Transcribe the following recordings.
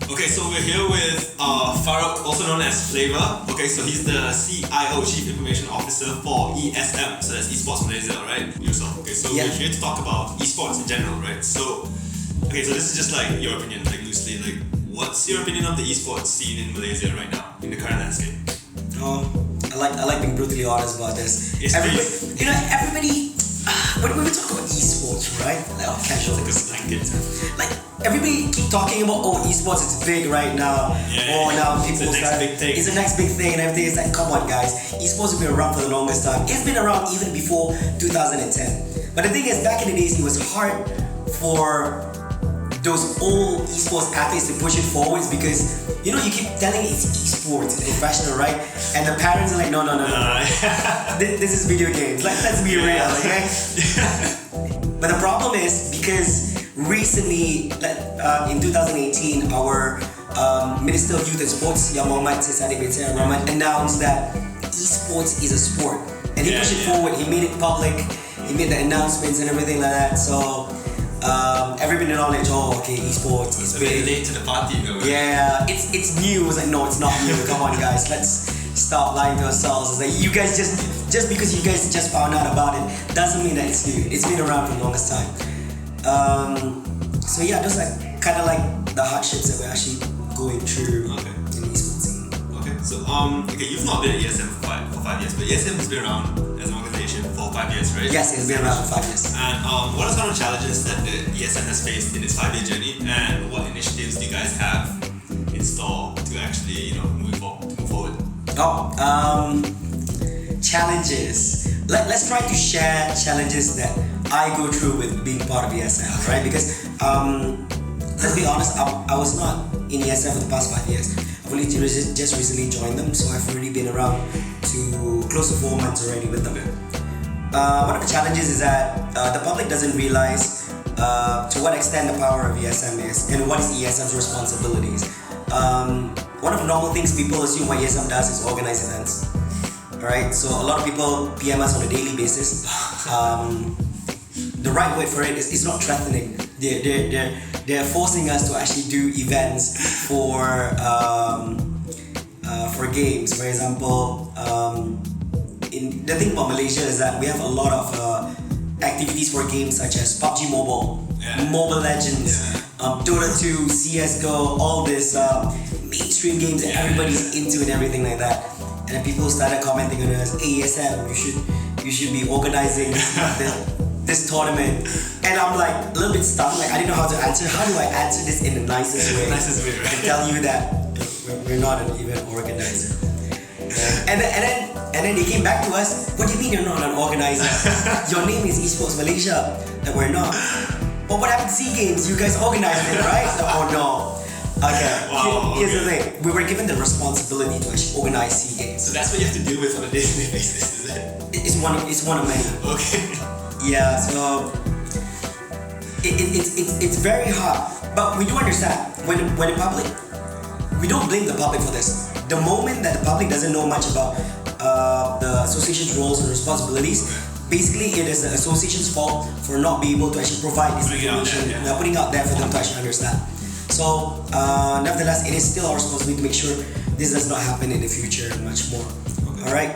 Okay, so we're here with Farouq, also known as Flava. Okay, so he's the CIO, Chief Information Officer for ESM, so that's Esports Malaysia, right? Yourself. Okay, so we're here to talk about esports in general, right? So, okay, so this is just like your opinion, like loosely, like what's your opinion of the esports scene in Malaysia right now, in the current landscape? I like being brutally honest about this. Yes, everybody, when we talk about esports, right? Like casual, like a blanket. Like everybody keep talking about esports, it's big right now. Now people start. It's the next big thing and everything. It's like, come on guys, esports have been around for the longest time. It's been around even before 2010. But the thing is, back in the days, it was hard for those old esports athletes to push it forwards because you keep telling it's esports, it's professional, right? And the parents are like, no. This is video games. Like, let's be real, okay? But the problem is because recently, in 2018, our Minister of Youth and Sports, Muhammad Farouq, announced that esports is a sport, and he pushed it forward. He made it public. He made the announcements and everything like that. So. Everybody knowledge, esports is big. Late to the party, though. Yeah, it's new. It's like, no, it's not new. Come on, guys, let's stop lying to ourselves. It's like, you guys just because you guys just found out about it doesn't mean that it's new. It's been around for the longest time. So yeah, those are kind of like the hardships that we're actually going through in the esports scene. Okay, so you've not been at ESM for 5 years, but ESM has been around as an organization for 5 years, right? Yes, it's been around for 5 years. And what are some of the challenges that the ESM has faced in its 5-year journey, and what initiatives do you guys have in store to actually, move forward? Challenges. Let's try to share challenges that I go through with being part of ESM, right? Because let's be honest, I was not in ESM for the past 5 years. I've only just recently joined them, so I've already been around to close to 4 months already with them. One of the challenges is that the public doesn't realize to what extent the power of ESM is and what is ESM's responsibilities. One of the normal things people assume what ESM does is organize events. Alright, so a lot of people PM us on a daily basis. The right word for it is it's not threatening. They're forcing us to actually do events for games. For example, the thing about Malaysia is that we have a lot of activities for games such as PUBG Mobile, Mobile Legends, Dota 2, CSGO, all this mainstream games that everybody's into and everything like that. And then people started commenting on us, hey ESM, you should be organizing this tournament. And I'm like a little bit stuck, like I didn't know how to answer. How do I answer this in the nicest way? Right? And tell you that we're not an event organizer. And then they came back to us. What do you mean you're not an organizer? Your name is Esports Malaysia. That we're not. But what happened to SEA Games? You guys organized it, right? So, oh no. Okay. Here's the thing. We were given the responsibility to actually organize SEA Games. So that's what you have to deal with on a daily basis, is it? It's one of many. Okay. Yeah. So it's very hard. But we do understand when the public. We don't blame the public for this. The moment that the public doesn't know much about the association's roles and responsibilities, basically it is the association's fault for not being able to actually provide this information, putting out there for them to actually understand. So, nevertheless, it is still our responsibility to make sure this does not happen in the future and much more. Alright,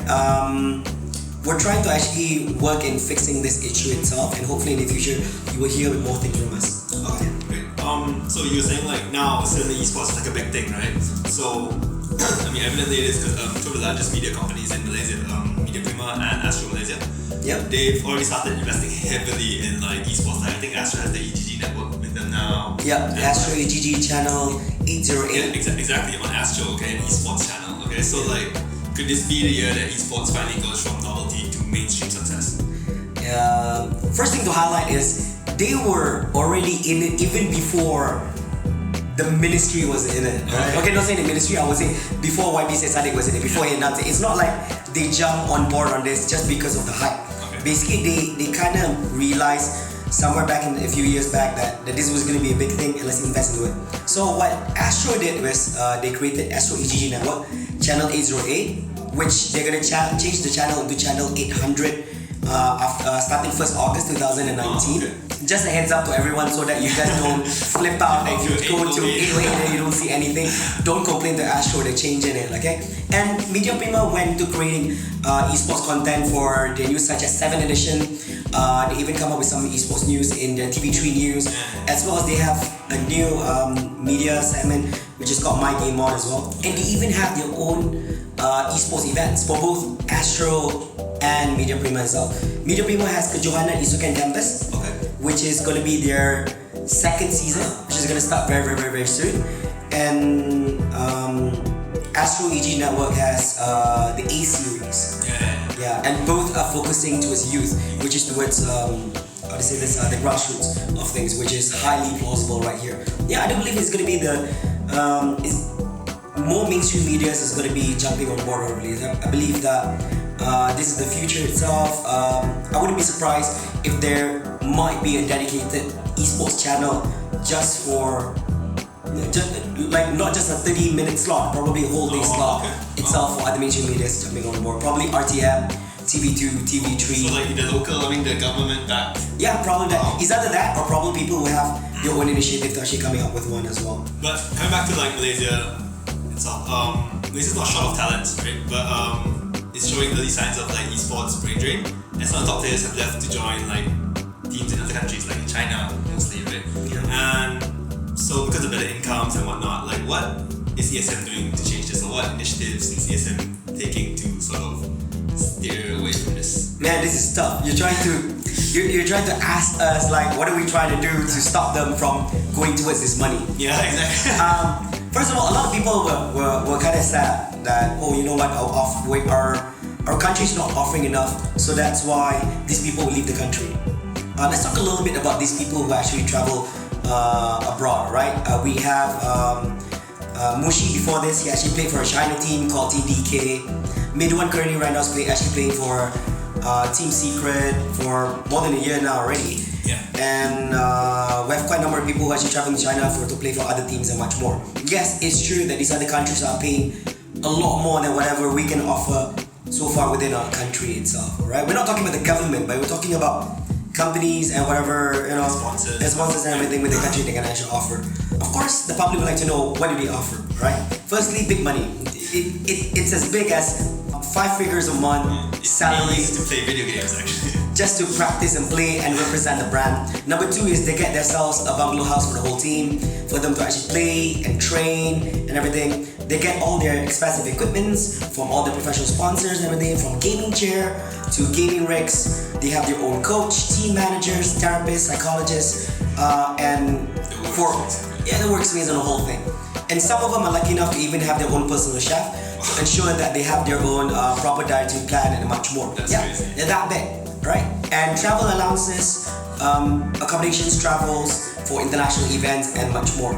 we're trying to actually work in fixing this issue itself, and hopefully in the future you will hear more things from us. Okay, great. So you're saying like now suddenly esports is like a big thing, right? So evidently it is because two of the largest media companies in Malaysia, Media Prima and Astro Malaysia, they've already started investing heavily in like esports. Like I think Astro has the EGG network with them now. Astro EGG channel 808. Yeah, exactly, on Astro, an esports channel. Okay, so like, could this be the year that esports finally goes from novelty to mainstream success? First thing to highlight is they were already in it even before the ministry was in it. Right? Okay, not saying the ministry, I would say before YB Sadik was in it, before he announced it. It's not like they jumped on board on this just because of the hype. Basically, they kind of realized somewhere back in a few years back that this was going to be a big thing and let's invest into it. So what Astro did was they created Astro EGG Network, channel 808, which they're going to change the channel into channel 800 starting 1st August 2019. just a heads up to everyone so that you guys don't flip out if you go to 808 and you don't see anything. Don't complain to Astro, they're changing it, okay? And Media Prima went to creating esports content for their news such as 7th edition. They even come up with some esports news in their TV3 news, as well as they have a new media segment which is called My Game On as well. And they even have their own esports events for both Astro and Media Prima as well. Media Prima has Kejohanan Isukan Campus, which is going to be their second season, which is going to start very, very, very, very soon. And Astro EG Network has the A series. Yeah, and both are focusing towards youth, which is towards the grassroots of things, which is highly plausible right here. Yeah, I do believe it's going to be more mainstream media is going to be jumping on board already. I believe that this is the future itself. I wouldn't be surprised if there might be a dedicated esports channel just for not just a 30-minute slot, probably a whole day slot itself for other mainstream media jumping on board. Probably RTM, TV2, TV3. So like the local, the government back. Yeah, probably that. It's either that or probably people who have their own initiative to actually coming up with one as well. But coming back to Malaysia itself, Malaysia's not short of talents, right? But it's showing early signs of esports brain drain. And some top players have left to join teams in other countries like in China mostly, right? And so because of better incomes and whatnot, what is ESM doing to change this, or what initiatives is ESM taking to sort of steer away from this? Man, this is tough. You're trying to ask us what are we trying to do to stop them from going towards this money? Yeah, exactly. First of all, a lot of people were kind of sad that you know what, our country's not offering enough, so that's why these people will leave the country. Let's talk a little bit about these people who actually travel abroad, right? We have Mushi before this. He actually played for a China team called Team DK. Midwan currently right now is actually playing for Team Secret for more than a year now already. Yeah. And we have quite a number of people who actually travel to China to play for other teams and much more. Yes, it's true that these other countries are paying a lot more than whatever we can offer so far within our country itself, right? We're not talking about the government, but we're talking about companies and whatever, sponsors and everything with the country they can actually offer. Of course, the public would like to know, what do they offer, right? Firstly, big money. It's as big as 5 figures a month salary to play video games actually. Just to practice and play and represent the brand. Number 2 is they get themselves a bungalow house for the whole team, for them to actually play and train and everything. They get all their expensive equipments from all the professional sponsors and everything, from gaming chair to gaming rigs. They have their own coach, team managers, therapists, psychologists, and the workspace and the whole thing. And some of them are lucky enough to even have their own personal chef to ensure that they have their own proper dietary plan and much more. That's crazy. They're that big, right? And travel allowances, accommodations, travels for international events, and much more.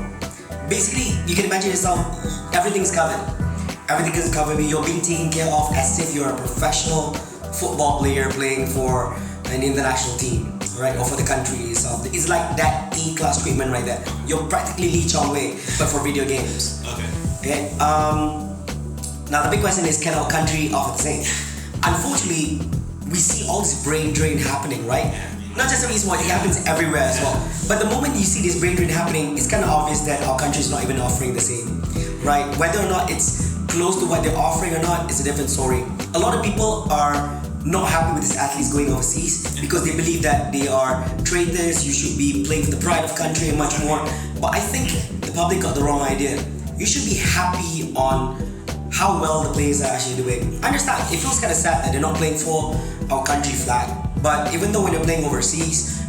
Basically, you can imagine yourself, everything's covered. Everything is covered. You're being taken care of as if you're a professional football player playing for an international team, right? Or for the country itself. It's like that E-class treatment right there. You're practically Lee Chong Wei, but for video games. Okay. Now the big question is, can our country offer the same? Unfortunately, we see all this brain drain happening, right? Not just in esports, it happens everywhere as well. But the moment you see this brain drain happening, it's kind of obvious that our country is not even offering the same, right? Whether or not it's close to what they're offering or not is a different story. A lot of people are not happy with these athletes going overseas because they believe that they are traitors, you should be playing for the pride of country and much more. But I think the public got the wrong idea. You should be happy on how well the players are actually doing. I understand, it feels kind of sad that they're not playing for our country flag. But even though when they're playing overseas,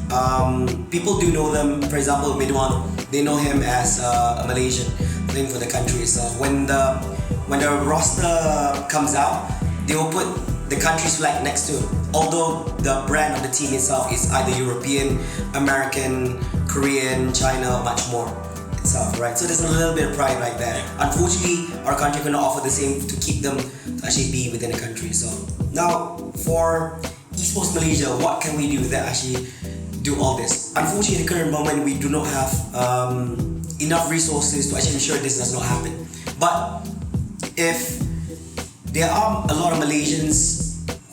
people do know them. For example, Midwan, they know him as a Malaysian playing for the country itself. When the roster comes out, they will put the country's flag next to it. Although the brand of the team itself is either European, American, Korean, China, much more itself, right? So there's a little bit of pride right there. Unfortunately, our country cannot offer the same to keep them to actually be within the country. So now for Esports Malaysia, what can we do that actually do all this? Unfortunately, in the current moment, we do not have enough resources to actually ensure this does not happen. But if there are a lot of Malaysians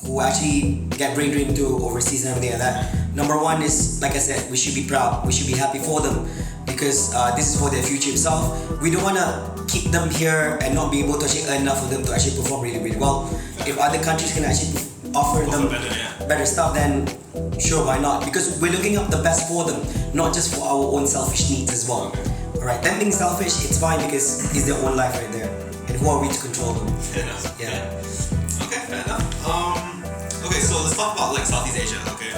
who actually get brain drained to overseas and everything like that, Number one is, like I said, we should be proud. We should be happy for them because this is for their future itself. We don't want to keep them here and not be able to actually earn enough for them to actually perform really, really well. If other countries can actually offer them better stuff, then sure, why not? Because we're looking up the best for them, not just for our own selfish needs as well. Alright, them being selfish, it's fine because it's their own life right there. And who are we to control them? Fair enough. Yeah. Okay, fair enough. Okay, so let's talk about like Southeast Asia, okay?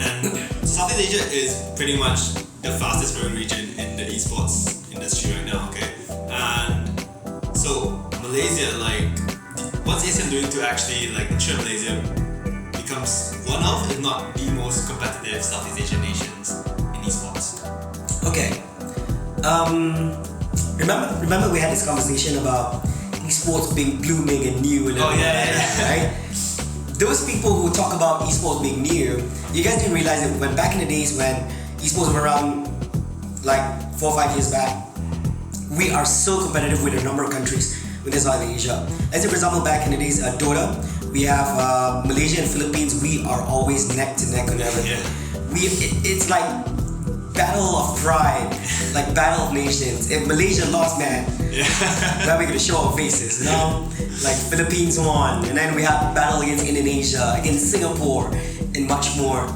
And Southeast Asia is pretty much the fastest growing region in the esports industry right now, okay? And so Malaysia, like, what's ESM doing to actually like ensure Malaysia becomes one of, if not the most competitive Southeast Asian nations in esports? Okay. Remember we had this conversation about esports being blooming and new and right? Those people who talk about esports being new, you guys didn't realize that when back in the days when esports were around like 4 or 5 years back, we are so competitive with a number of countries within Southeast Asia. Let's say for example back in the days Dota, we have Malaysia and Philippines, we are always neck to neck on everything. It's like battle of pride, like battle of nations. If Malaysia lost, man, then we're gonna show our faces, you know? Like Philippines won, and then we have battle against Indonesia, against Singapore, and much more.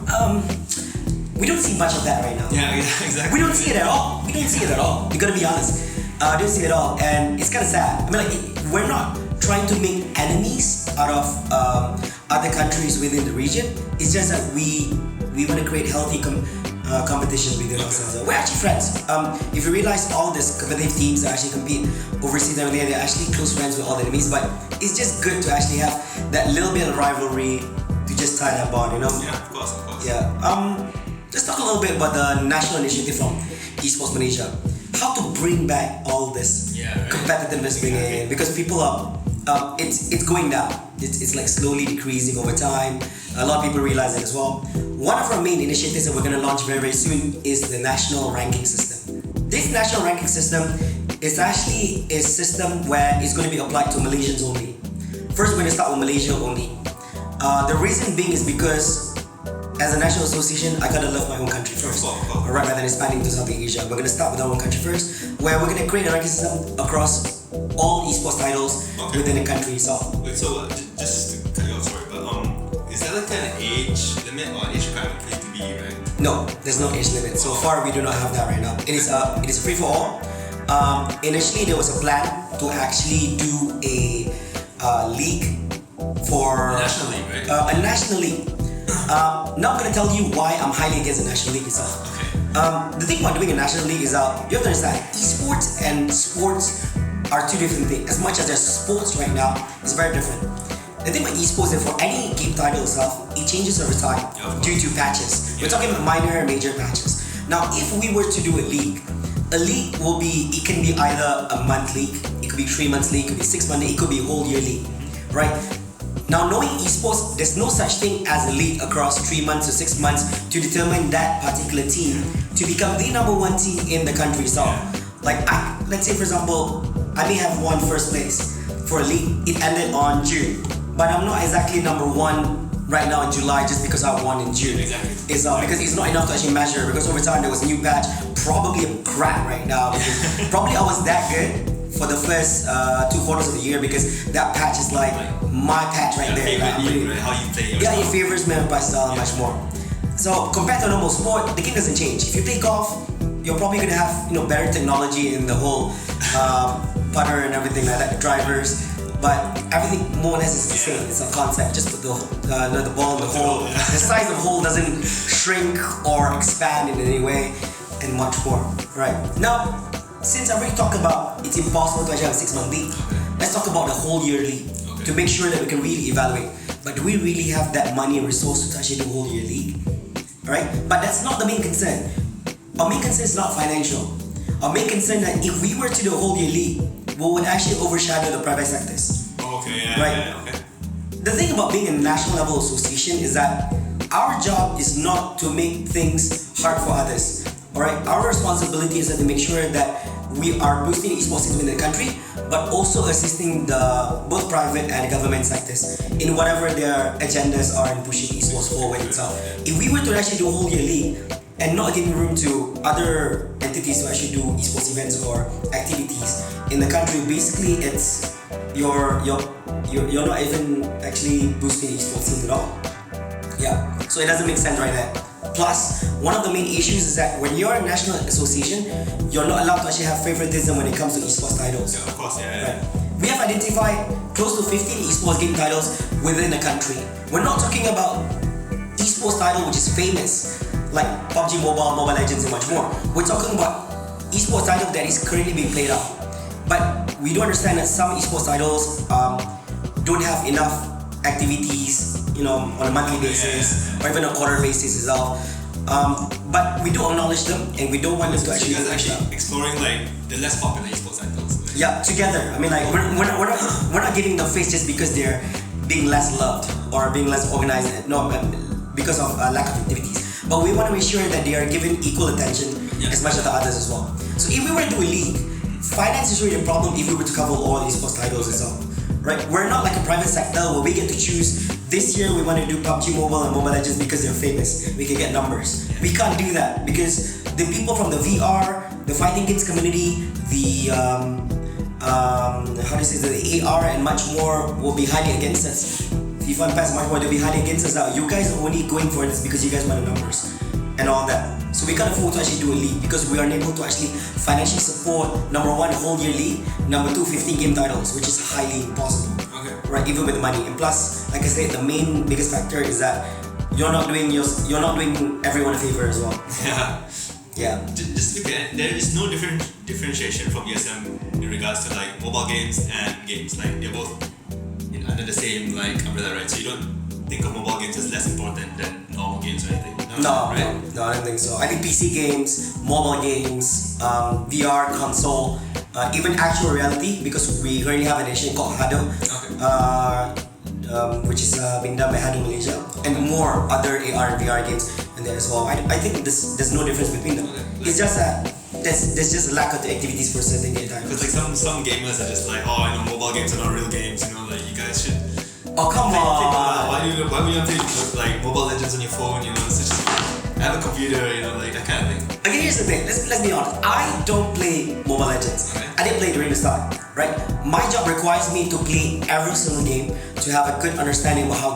We don't see much of that right now. Yeah, exactly. We don't see it at all. We don't see it at all. We gotta be honest. Don't see it at all, and it's kind of sad. I mean, like we're not trying to make enemies out of other countries within the region. It's just that we want to create healthy competition within ourselves. We're actually friends. If you realize all these competitive teams that actually compete overseas and everything, they're actually close friends with all the enemies. But it's just good to actually have that little bit of rivalry to just tie that bond, you know? Yeah, of course. Yeah. Let's talk a little bit about the national initiative from Esports Malaysia. How to bring back all this competitiveness bringing in, because people are it's going down. It's like slowly decreasing over time. A lot of people realize it as well. One of our main initiatives that we're going to launch very, very soon is the national ranking system. This national ranking system is actually a system where it's going to be applied to Malaysians only. First, we're going to start with Malaysia only. The reason being is because as a national association, I gotta love my own country first, rather than expanding to Southeast Asia. We're gonna start with our own country first, where we're gonna create a ranking system across all esports titles within the country itself. Wait, so just to cut you off, sorry, but is there like an age limit or age requirement for you to be ranked? No, there's no age limit. So far, we do not have that right now. It is a free for all. Initially, there was a plan to actually do a league for a national league, right? A national league. Not gonna tell you why I'm highly against the national league itself. The thing about doing a national league is you have to understand esports and sports are two different things. As much as there's sports right now, it's very different. The thing about esports is for any game title itself, it changes over time due to patches. We're talking about minor and major patches. Now, if we were to do a league will be, it can be either a month league, it could be 3 months league, it could be 6 months league, it could be a whole year league, right? Now, knowing esports, there's no such thing as a league across 3 months to 6 months to determine that particular team to become the number one team in the country itself. Like, let's say for example, I may have won first place for a league. It ended on June, but I'm not exactly number one right now in July just because I won in June. Exactly. It's because it's not enough to actually measure, because over time there was a new patch, probably a crap right now, because probably I was that good for the first 2 quarters of the year, because that patch is like my patch right there. Right? How you play. It favors me by style much more. So compared to a normal sport, the game doesn't change. If you play golf, you're probably gonna have better technology in the whole putter and everything like that, drivers. But everything more or less is the same. It's a concept. Just put the ball in the hole. The size of the hole doesn't shrink or expand in any way, and much more. Right now, since I already talked about it's impossible to actually have a 6-month league, let's talk about the whole year league to make sure that we can really evaluate. But do we really have that money and resources to actually do a whole year league? Alright? But that's not the main concern. Our main concern is not financial. Our main concern that if we were to do a whole year league, we would actually overshadow the private sectors. Okay. The thing about being a national level association is that our job is not to make things hard for others. Alright, our responsibility is to make sure that we are boosting esports within the country, but also assisting the both private and government sectors in whatever their agendas are in pushing esports forward itself. If we were to actually do a whole year league and not giving room to other entities to actually do esports events or activities in the country, basically it's you're not even actually boosting esports scene at all. Yeah, so it doesn't make sense right there. Plus, one of the main issues is that when you're a national association, you're not allowed to actually have favoritism when it comes to esports titles. Yeah, of course, yeah. Right. We have identified close to 15 esports game titles within the country. We're not talking about esports title which is famous, like PUBG Mobile, Mobile Legends and much more. We're talking about esports title that is currently being played out. But we do understand that some esports titles don't have enough activities, on a monthly basis or even a quarter basis itself. But we do acknowledge them and we don't want them to actually. You guys are actually exploring like the less popular esports titles. Like. Yeah, together. I mean, like we're not giving them face just because they're being less loved or being less organized. No, because of lack of activities. But we want to make sure that they are given equal attention as much as the others as well. So if we were to do a league, finance is really a problem if we were to cover all the esports titles itself. Right? We're not like a private sector where we get to choose. This year we want to do PUBG Mobile and Mobile Legends because they're famous. We can get numbers. We can't do that because the people from the VR, the fighting games community, the the AR and much more will be highly against us. FIFA and PES much more, they'll be highly against us now. You guys are only going for this because you guys want the numbers and all that. So we can't afford to actually do a league because we are unable to actually financially support number one, whole year league, number two, 15 game titles, which is highly impossible. Okay. Right, even with money. And plus, like I said, the biggest factor is that you're not doing everyone a favor as well. Yeah. Just look at there is no differentiation from ESM in regards to like mobile games and games. Like they're both under the same like umbrella, right? So you don't think of mobile games as less important than normal games or anything. No, I don't think so. I think PC games, mobile games, VR, console, even actual reality, because we currently have an initiative called Hado, which is being done by Hado Malaysia, and more other AR and VR games in there as well. I think there's no difference between them. It's just that there's just a lack of the activities for certain game titles. Because like some gamers are just like, mobile games are not real games. Like you guys should. Oh come on! Why would you want to like Mobile Legends on your phone? It's just I have a computer, like that kind of thing. Okay, here's the thing. Let's be honest. I don't play Mobile Legends. Okay. I didn't play during the start, right? My job requires me to play every single game to have a good understanding of how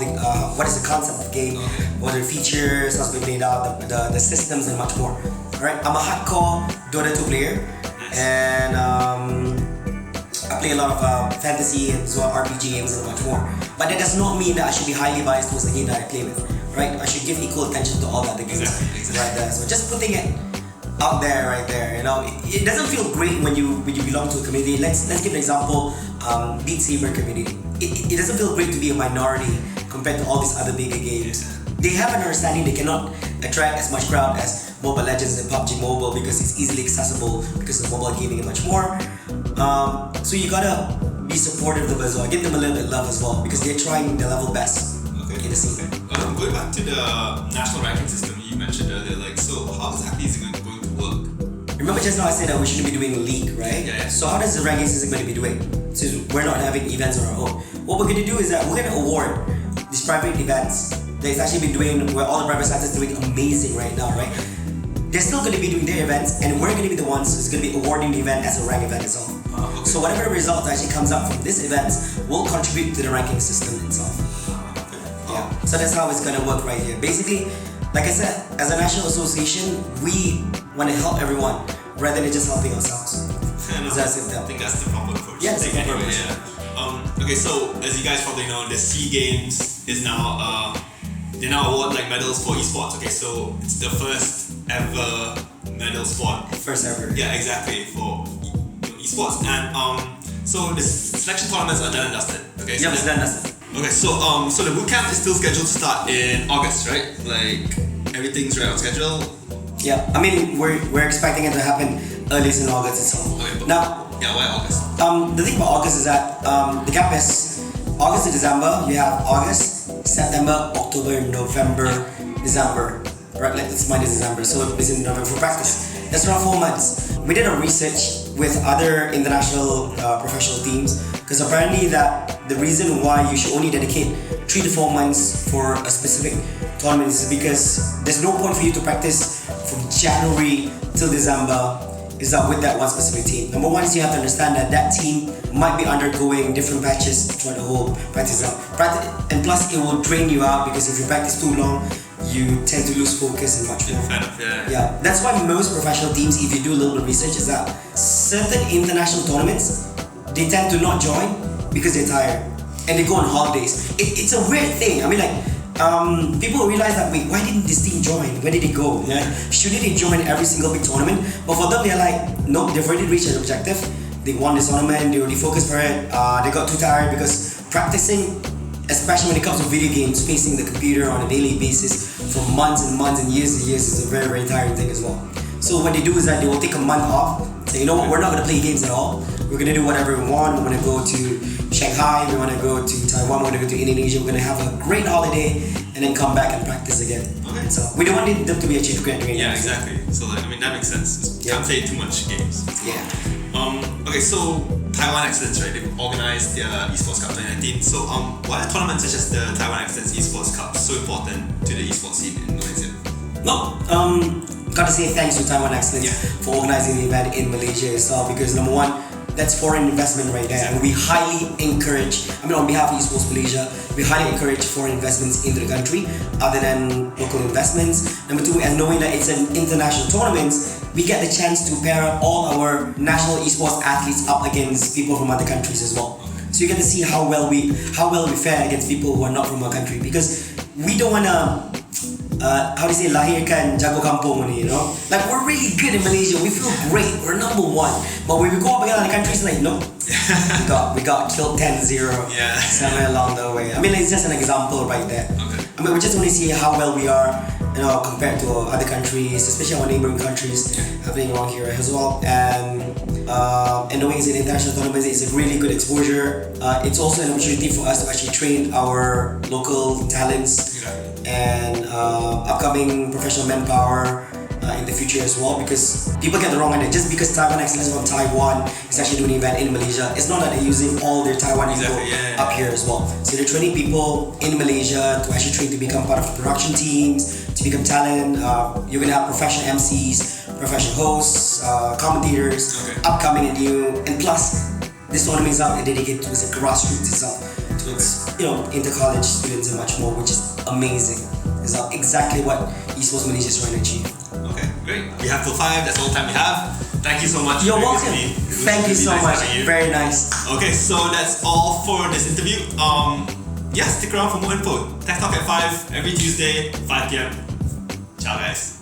what is the concept of the game, what are the features, how's it played out, the systems, and much more. Alright, I'm a hardcore Dota 2 player, and I play a lot of fantasy as well, RPG games and much more. But that does not mean that I should be highly biased towards the game that I play with, right? I should give equal attention to all the other games right there. So just putting it out there, right there, it doesn't feel great when you belong to a community. Let's give an example, Beat Saber community. It doesn't feel great to be a minority compared to all these other bigger games. They have an understanding they cannot attract as much crowd as Mobile Legends and PUBG Mobile because it's easily accessible because of mobile gaming and much more. So you gotta be supportive of them as well. Give them a little bit of love as well because they're trying their level best in the scene. Going back to the national ranking system you mentioned earlier, so how exactly is it going to work? Remember just now I said that we shouldn't be doing a league, right? Yeah. So how does the ranking system going to be doing? Since we're not having events on our own. What we're going to do is that we're going to award these private events that it's actually been doing, where all the private sectors are doing amazing right now, right? They're still going to be doing their events, and we're going to be the ones who's going to be awarding the event as a rank event itself. So whatever result actually comes up from this event will contribute to the ranking system itself. Yeah. So that's how it's going to work right here. Basically, like I said, as a national association, we want to help everyone rather than just helping ourselves. I think that's the proper approach. Yeah, that's the proper approach. Okay, so as you guys probably know, the SEA Games is now they now award like medals for esports. Okay, so it's the first ever medal sport. First ever. Yeah, exactly, for esports. And so the selection tournaments are done and dusted. Okay. So it's done and dusted. Okay, so the boot camp is still scheduled to start in August, right? Like everything's right on schedule. Yeah, I mean we're expecting it to happen earliest in August itself. Okay, now. Yeah, why August? The thing about August is that the camp is August to December. You have August, September, October, November, December. Right, like it's minus December, so it's in November for practice. That's around 4 months. We did our research with other international professional teams, because apparently that the reason why you should only dedicate 3 to 4 months for a specific tournament is because there's no point for you to practice from January till December with that one specific team. Number one is you have to understand that that team might be undergoing different patches throughout the whole practice out. And plus it will drain you out, because if you practice too long, you tend to lose focus and much more. Yeah, that's why most professional teams, if you do a little bit of research, is that certain international tournaments, they tend to not join because they're tired and they go on holidays. It's a weird thing. I mean, like, people realize that, wait, why didn't this team join? Where did they go? Yeah? Shouldn't they join every single big tournament? But for them, they're like, nope, they've already reached their objective. They won this tournament, they already focused for it. They got too tired because practicing, especially when it comes to video games, facing the computer on a daily basis for months and months and years, is a very, very tiring thing as well. So what they do is that they will take a month off, say, you know what, we're not going to play games at all. We're going to do whatever we want. We're going to go to Shanghai, we want to go to Taiwan, we're going to go to Indonesia, we're going to have a great holiday and then come back and practice again. Okay. So we don't want them to be a chief grant. Yeah, exactly. So like, I mean, that makes sense. You can't play too much games. Yeah. Okay, so Taiwan Excellence, right? They've organized their Esports Cup 2019. So why are tournaments such as the Taiwan Excellence Esports Cup so important to the esports scene in Malaysia? No, gotta say thanks to Taiwan Excellence for organizing the event in Malaysia itself, because number one, that's foreign investment right there, and we highly encourage, on behalf of Esports Malaysia, we highly encourage foreign investments into the country other than local investments. Number two, and knowing that it's an international tournament, we get the chance to pair up all our national esports athletes up against people from other countries as well. So you get to see how well we fare against people who are not from our country, because we don't wanna lahirkan jago kampung ni, you know? Like, we're really good in Malaysia, we feel great, we're number one. But when we go up against other countries, like, no, we got killed 10-0 somewhere along the way. I mean, it's just an example right there. Okay. I mean, we just want to see how well we are, you know, compared to other countries, especially our neighboring countries happening around here as well. And knowing it's an international tournament, it's a really good exposure. It's also an opportunity for us to actually train our local talents and upcoming professional manpower in the future as well, because people get the wrong idea. Just because Taiwan Excellence from Taiwan is actually doing an event in Malaysia, it's not that they're using all their Taiwan people up here as well. So they're training people in Malaysia to actually train to become part of the production teams, to become talent. You're gonna have professional MCs, professional hosts, commentators, upcoming and new, and plus this tournament is out and dedicated to a grassroots itself, to its inter-college students and much more, which is amazing. It's exactly what Esports Malaysia is trying to achieve. Okay, great. We have till 5. That's all the time we have. Thank you so much. You're welcome. Thank you so much. Very nice. Okay, so that's all for this interview. Stick around for more info. Tech Talk at 5 every Tuesday, 5 p.m. Ciao, guys.